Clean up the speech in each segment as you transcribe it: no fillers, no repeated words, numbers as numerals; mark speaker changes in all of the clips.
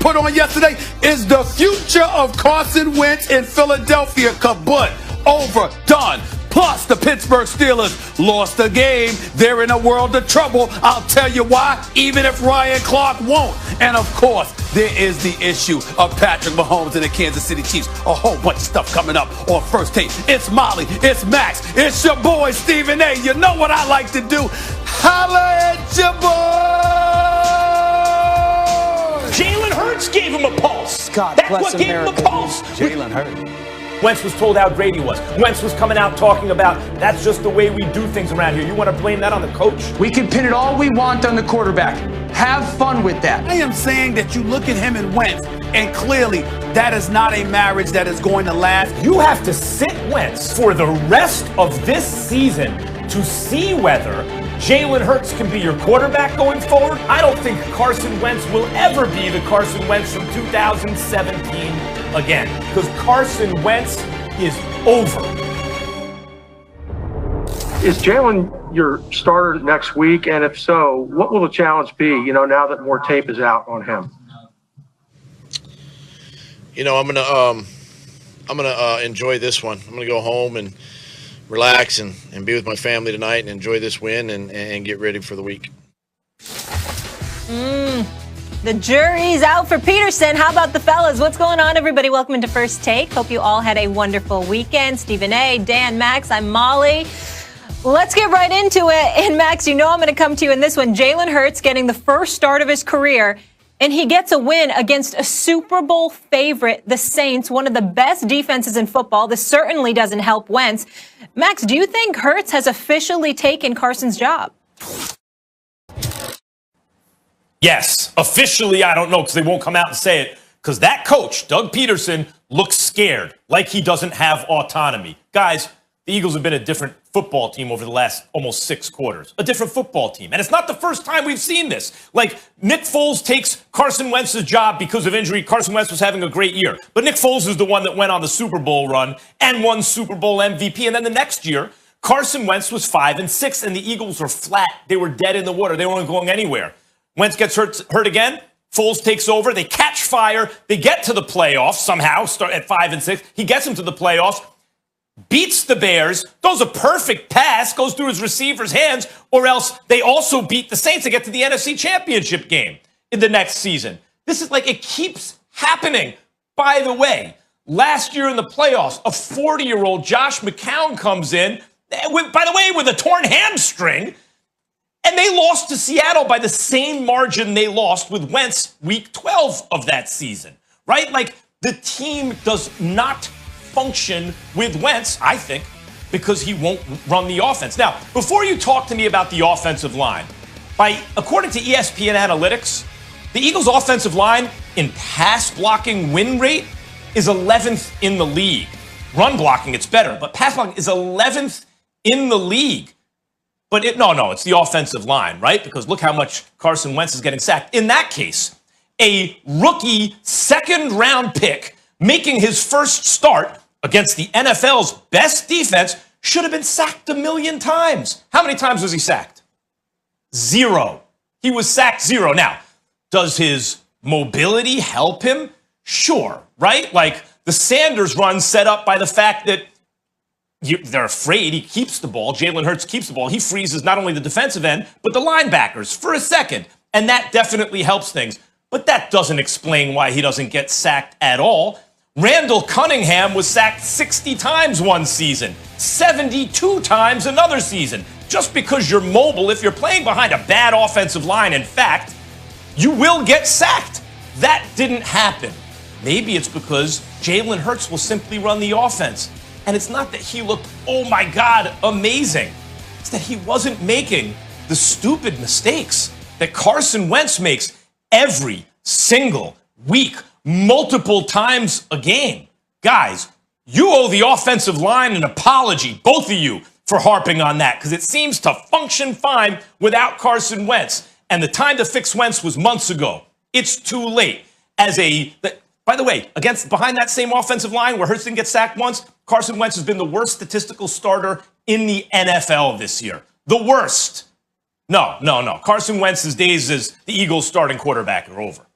Speaker 1: put on yesterday? Is the future of Carson Wentz in Philadelphia kaput, overdone? Plus, the Pittsburgh Steelers lost the game. They're in a world of trouble. I'll tell you why, even if Ryan Clark won't. And, of course, there is the issue of Patrick Mahomes and the Kansas City Chiefs. A whole bunch of stuff coming up on First Take. It's Molly. It's Max. It's your boy, Stephen A. You know what I like to do. Holla at your boy.
Speaker 2: Jalen Hurts gave him a pulse.
Speaker 3: God
Speaker 2: That's
Speaker 3: bless
Speaker 2: what gave
Speaker 3: America.
Speaker 2: him a pulse.
Speaker 3: Jalen Hurts.
Speaker 2: Wentz was told how great he was. Wentz was coming out talking about that's just the way we do things around here. You want to blame that on the coach?
Speaker 3: We can pin it all we want on the quarterback. Have fun with that.
Speaker 1: I am saying that you look at him and Wentz, and clearly that is not a marriage that is going to last.
Speaker 2: You have to sit Wentz for the rest of this season to see whether Jalen Hurts can be your quarterback going forward. I don't think Carson Wentz will ever be the Carson Wentz from 2017 again, because Carson Wentz is over.
Speaker 4: Is Jalen your starter next week? And if so, what will the challenge be, now that more tape is out on him?
Speaker 5: I'm gonna enjoy this one. I'm gonna go home and relax and be with my family tonight and enjoy this win and get ready for the week.
Speaker 6: The jury's out for Peterson. How about the fellas? What's going on, everybody? Welcome into First Take. Hope you all had a wonderful weekend. Stephen A., Dan, Max, I'm Molly. Let's get right into it. And Max, I'm going to come to you in this one. Jalen Hurts getting the first start of his career, and he gets a win against a Super Bowl favorite, the Saints, one of the best defenses in football. This certainly doesn't help Wentz. Max, do you think Hurts has officially taken Carson's job?
Speaker 2: Yes, officially, I don't know, because they won't come out and say it, because that coach, Doug Peterson, looks scared, like he doesn't have autonomy. Guys, the Eagles have been a different football team over the last almost 6 quarters. A different football team. And it's not the first time we've seen this. Like, Nick Foles takes Carson Wentz's job because of injury. Carson Wentz was having a great year. But Nick Foles is the one that went on the Super Bowl run and won Super Bowl MVP. And then the next year, Carson Wentz was 5-6, and the Eagles were flat. They were dead in the water. They weren't going anywhere. Wentz gets hurt again. Foles takes over. They catch fire. They get to the playoffs somehow, start at 5-6. He gets them to the playoffs, beats the Bears, throws a perfect pass, goes through his receiver's hands, or else they also beat the Saints to get to the NFC Championship game in the next season. This is like, it keeps happening. By the way, last year in the playoffs, a 40-year-old Josh McCown comes in, with a torn hamstring, and they lost to Seattle by the same margin they lost with Wentz week 12 of that season, right? Like, the team does not function with Wentz, I think, because he won't run the offense. Now, before you talk to me about the offensive line, according to ESPN Analytics, the Eagles' offensive line in pass blocking win rate is 11th in the league. Run blocking, it's better, but pass blocking is 11th in the league. But it's the offensive line, right? Because look how much Carson Wentz is getting sacked. In that case, a rookie second-round pick making his first start against the NFL's best defense should have been sacked 1 million times. How many times was he sacked? 0. He was sacked 0. Now, does his mobility help him? Sure, right? Like the Sanders run set up by the fact that they're afraid he keeps the ball. Jalen Hurts keeps the ball. He freezes not only the defensive end, but the linebackers for a second. And that definitely helps things. But that doesn't explain why he doesn't get sacked at all. Randall Cunningham was sacked 60 times one season, 72 times another season. Just because you're mobile, if you're playing behind a bad offensive line, in fact, you will get sacked. That didn't happen. Maybe it's because Jalen Hurts will simply run the offense. And it's not that he looked, oh my God, amazing. It's that he wasn't making the stupid mistakes that Carson Wentz makes every single week, multiple times a game. Guys, you owe the offensive line an apology, both of you, for harping on that, because it seems to function fine without Carson Wentz. And the time to fix Wentz was months ago. It's too late. By the way, behind that same offensive line where Hurts didn't get sacked once, Carson Wentz has been the worst statistical starter in the NFL this year. The worst. No. Carson Wentz's days as the Eagles starting quarterback are over.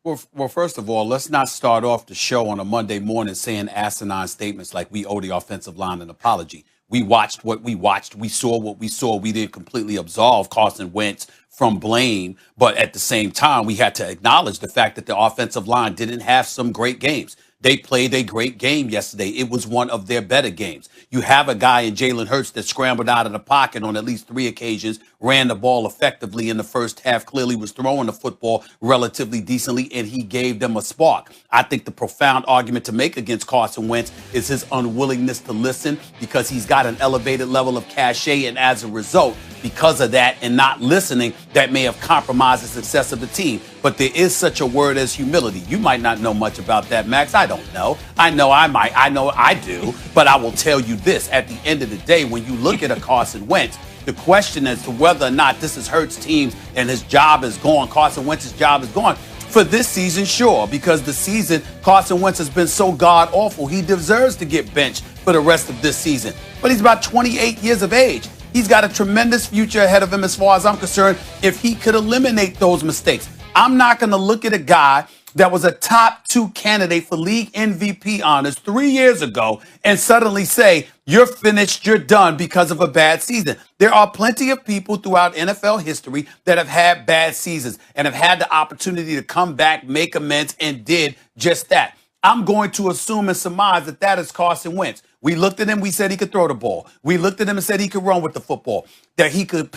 Speaker 1: Well, first of all, let's not start off the show on a Monday morning saying asinine statements like we owe the offensive line an apology. We watched what we watched. We saw what we saw. We didn't completely absolve Carson Wentz from blame. But at the same time, we had to acknowledge the fact that the offensive line didn't have some great games. They played a great game yesterday. It was one of their better games. You have a guy in Jalen Hurts that scrambled out of the pocket on at least 3 occasions, ran the ball effectively in the first half, clearly was throwing the football relatively decently, and he gave them a spark. I think the profound argument to make against Carson Wentz is his unwillingness to listen because he's got an elevated level of cachet, and as a result, because of that and not listening, that may have compromised the success of the team. But there is such a word as humility. You might not know much about that, Max. I don't know. I know I might. I know I do. But I will tell you this. At the end of the day, when you look at a Carson Wentz, the question as to whether or not this is Hurts' team and his job is gone, Carson Wentz's job is gone. For this season, sure, because the season Carson Wentz has been so god-awful, he deserves to get benched for the rest of this season. But he's about 28 years of age. He's got a tremendous future ahead of him as far as I'm concerned if he could eliminate those mistakes. I'm not going to look at a guy that was a top 2 candidate for league MVP honors 3 years ago and suddenly say, you're finished, you're done because of a bad season. There are plenty of people throughout NFL history that have had bad seasons and have had the opportunity to come back, make amends, and did just that. I'm going to assume and surmise that that is Carson Wentz. We looked at him, we said he could throw the ball. We looked at him and said he could run with the football, that he could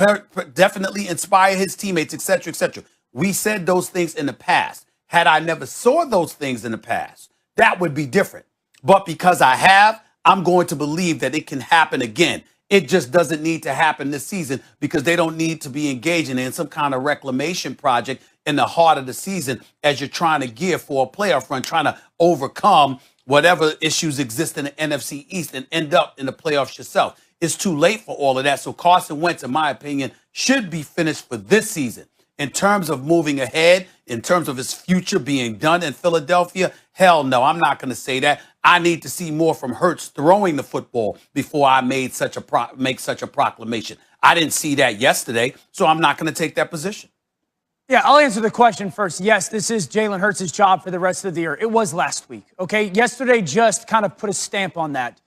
Speaker 1: definitely inspire his teammates, et cetera, et cetera. We said those things in the past. Had I never saw those things in the past, that would be different. But because I have, I'm going to believe that it can happen again. It just doesn't need to happen this season because they don't need to be engaging in some kind of reclamation project in the heart of the season as you're trying to gear for a playoff run, trying to overcome whatever issues exist in the NFC East and end up in the playoffs yourself. It's too late for all of that. So Carson Wentz, in my opinion, should be finished for this season. In terms of moving ahead, in terms of his future being done in Philadelphia, hell no, I'm not going to say that. I need to see more from Hurts throwing the football before I make such a proclamation. I didn't see that yesterday, so I'm not going to take that position.
Speaker 7: Yeah, I'll answer the question first. Yes, this is Jalen Hurts' job for the rest of the year. It was last week, okay? Yesterday just kind of put a stamp on that.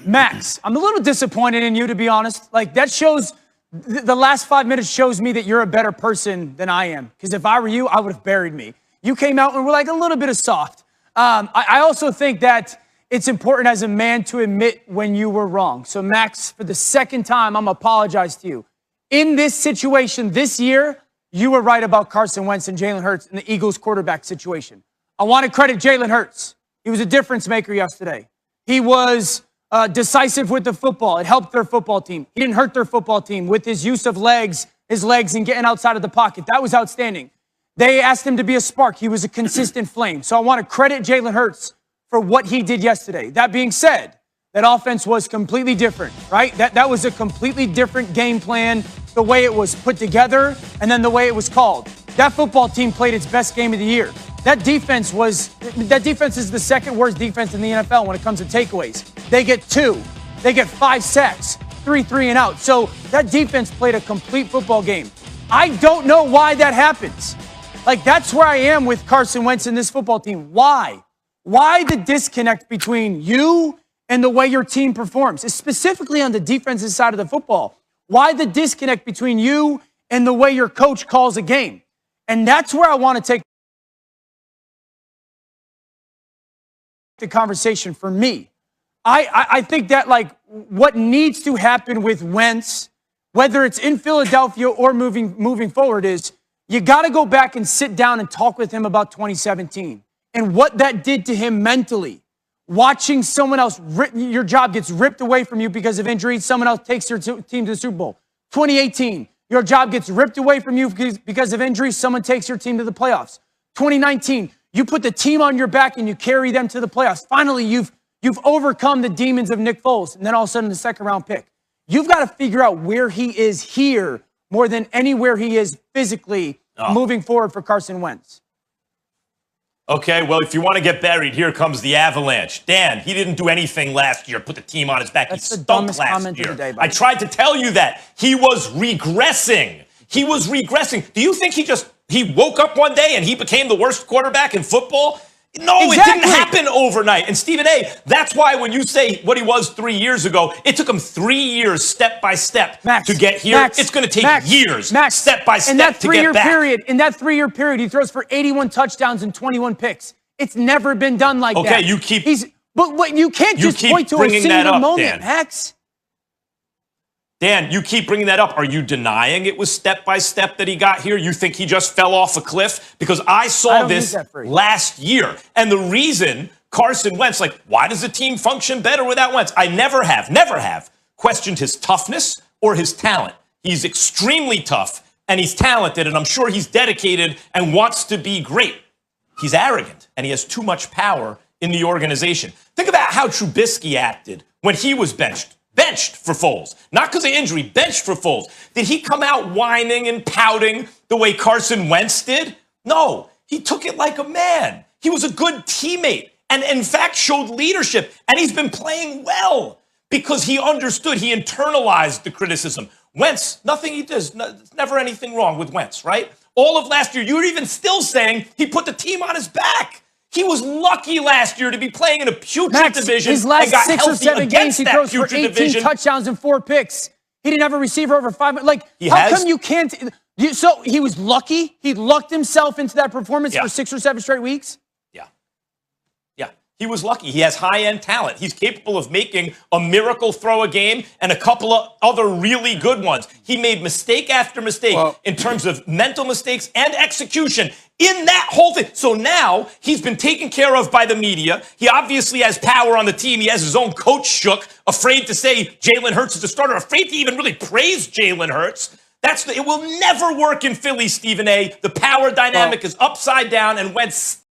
Speaker 7: Max, I'm a little disappointed in you, to be honest. Like, that shows, the last 5 minutes shows me that you're a better person than I am. Because if I were you, I would have buried me. You came out and were like a little bit of soft. I also think that it's important as a man to admit when you were wrong. So, Max, for the second time, I'm going to apologize to you. In this situation this year, you were right about Carson Wentz and Jalen Hurts in the Eagles quarterback situation. I want to credit Jalen Hurts. He was a difference maker yesterday. He was decisive with the football. It helped their football team. He didn't hurt their football team with his use of his legs and getting outside of the pocket. That was outstanding. They asked him to be a spark. He was a consistent flame. So I want to credit Jalen Hurts for what he did yesterday. That being said, that offense was completely different, right? That was a completely different game plan, the way it was put together and then the way it was called. That football team played its best game of the year. That defense is the second worst defense in the NFL when it comes to takeaways. They get 2. They get 5 sacks, 3 and out. So that defense played a complete football game. I don't know why that happens. Like, that's where I am with Carson Wentz and this football team. Why? Why the disconnect between you and the way your team performs, specifically on the defensive side of the football? Why the disconnect between you and the way your coach calls a game? And that's where I want to take the conversation for me. I think that, like, what needs to happen with Wentz, whether it's in Philadelphia or moving forward, is you got to go back and sit down and talk with him about 2017 and what that did to him mentally. Watching someone else, your job gets ripped away from you because of injury. Someone else takes your team to the Super Bowl. 2018, your job gets ripped away from you because of injury. Someone takes your team to the playoffs. 2019, you put the team on your back and you carry them to the playoffs. Finally, you've overcome the demons of Nick Foles, and then all of a sudden the second round pick. You've got to figure out where he is here more than anywhere he is physically moving forward for Carson Wentz.
Speaker 2: Okay, well, if you want to get buried, here comes the avalanche. Dan, he didn't do anything last year, put the team on his back.
Speaker 7: That's
Speaker 2: he
Speaker 7: the
Speaker 2: stunk
Speaker 7: dumbest
Speaker 2: last
Speaker 7: comment
Speaker 2: year.
Speaker 7: of the day, buddy.
Speaker 2: I tried to tell you that. He was regressing. He was regressing. Do you think he just he woke up one day and he became the worst quarterback in football? No,
Speaker 7: Exactly.
Speaker 2: It didn't happen overnight. And Stephen A., that's why when you say what he was 3 years ago, it took him 3 years step by step to get here. It's going to take years step by step to get back.
Speaker 7: In that 3 year period, he throws for 81 touchdowns and 21 picks. It's never been done like that.
Speaker 2: Okay, you keep.
Speaker 7: But you can't just point to a single moment, Max.
Speaker 2: Dan, you keep bringing that up. Are you denying it was step by step that he got here? You think he just fell off a cliff? Because I saw this last year. And the reason Carson Wentz, like, why does the team function better without Wentz? I never have questioned his toughness or his talent. He's extremely tough and he's talented, and I'm sure he's dedicated and wants to be great. He's arrogant and he has too much power in the organization. Think about how Trubisky acted when he was benched for Foles. Not because of injury, benched for Foles. Did he come out whining and pouting the way Carson Wentz did? No, he took it like a man. He was a good teammate and in fact showed leadership. And he's been playing well because he understood, he internalized the criticism. Wentz, nothing he does, never anything wrong with Wentz, right? All of last year, you were even still saying he put the team on his back. He was lucky last year to be playing in a putrid division.
Speaker 7: His last
Speaker 2: and got
Speaker 7: 6 or 7 games, he throws for 18 touchdowns and 4 picks. He didn't have a receiver over 5. Like, how come you can't? So he was lucky. He lucked himself into that performance for 6 or 7 straight weeks.
Speaker 2: Yeah, he was lucky. He has high-end talent. He's capable of making a miracle throw a game and a couple of other really good ones. He made mistake after mistake in terms of mental mistakes and execution in that whole thing. So now he's been taken care of by the media. He obviously has power on the team. He has his own coach shook, afraid to say Jalen Hurts is the starter, afraid to even really praise Jalen Hurts. It will never work in Philly, Stephen A. The power dynamic is upside down, and Wentz